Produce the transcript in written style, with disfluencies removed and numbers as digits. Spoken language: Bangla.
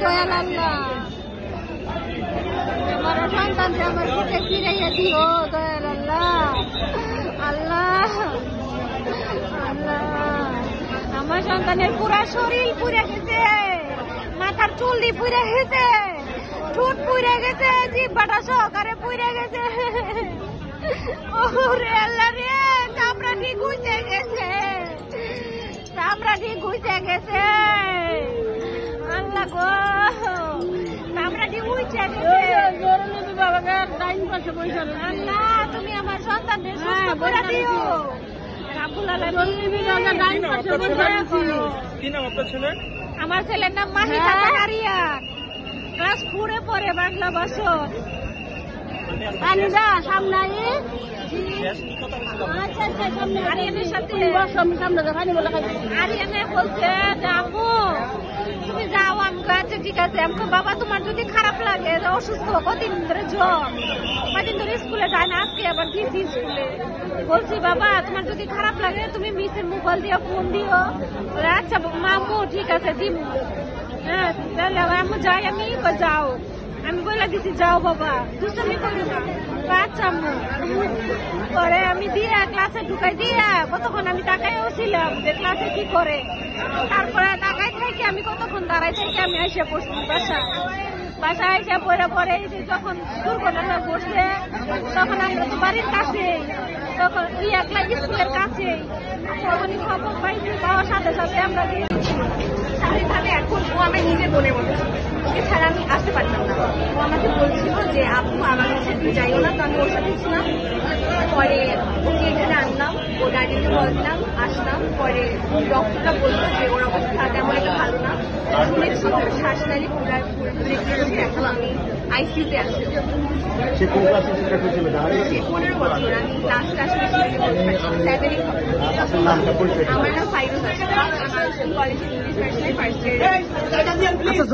দয়াল আল্লাহ, আমার সন্তানকে আমার বুকে ফিরাইয়া দিও দয়াল আল্লাহ। আল্লাহ আল্লাহ, আমার সন্তানের পুরা শরীর পুড়ে গেছে, মাথার চুল পুড়ে গেছে, ঠোঁট পুড়ে গেছে, জিহ্বাটা সহকারে পুড়ে গেছে। ওরে আল্লাহ রে, চামড়াটি ঘুষে গেছে, চামড়াটি ঘুষে গেছে। আল্লাহ গো, চামড়াটি উঠে গেছে। আল্লাহ, তুমি আমার সন্তানদের সুস্থ করে দিও। আমার ছেলের নাম মাহিদা জাকারিয়ান, ক্লাস 4-এ পড়ে, বাংলা বছর। আরিয়ানের সাথে আরিয়ানে বলছে যে আপু তুমি যাও। আমাকে আচ্ছা ঠিক আছে। আমাকে বাবা তোমার যদি খারাপ লাগে, অসুস্থ, কদিন ধরে জ্বর, কদিন ধরে স্কুলে যায় না, আজকে আবার দিয়েছি স্কুলে। বলছি বাবা তোমার যদি খারাপ লাগে তুমি মিসের মোবাইল দিয়ে ফোন দিও। আচ্ছা মামু ঠিক আছে দিব। হ্যাঁ তাহলে আম্মু যাই, আমি যাও, আমি বলে দিছি যাও বাবা, দুষ্টামি করি না। আচ্ছা আম্মু। পরে আমি দিয়ে ক্লাসে ঢুকাই দিয়ে কতক্ষণ আমি তাকাইও ছিলাম যে ক্লাসে কি করে। তারপরে তাকাই থেকে আমি কতক্ষণ দাঁড়াই থেকে আমি এসে পড়ছি বাসায় এসে পরে যখন দুর্ঘটনা ঘটছে, তখন আমরা তো বাড়ির কাছে, তখন স্কুলের কাছে, তখনই খবর পাইছি। পাওয়ার সাথে সাথে আমরা গিয়েছি। স্বাভাবিকভাবে এখন ও আমার নিজের বোনের মতো ছিল, এছাড়া আমি আসতে পারতাম না। ও আমাকে বলছিল যে আপু আমার কাছে তুমি যাইও না, তো আমি ওর সাথে ছিলাম। পরে ওকে এখানে আনলাম, ও গাড়িতে বললাম, আসলাম। পরে ডক্টরটা বললো যে ওর অবস্থা তেমন একটা ভালো না, শুনেছি ওর শ্বাসনালী পুরোপুরি গেছে, এখন আমি আইসিইউতে আছি। সে 15 বছর, আমি লাস্ট আসলে 7-এ। আমার নাম ফাইরুজ আশরাফ, আমার কলেজে ইংলিশ ভার্সনে ফার্স্ট ইয়ার।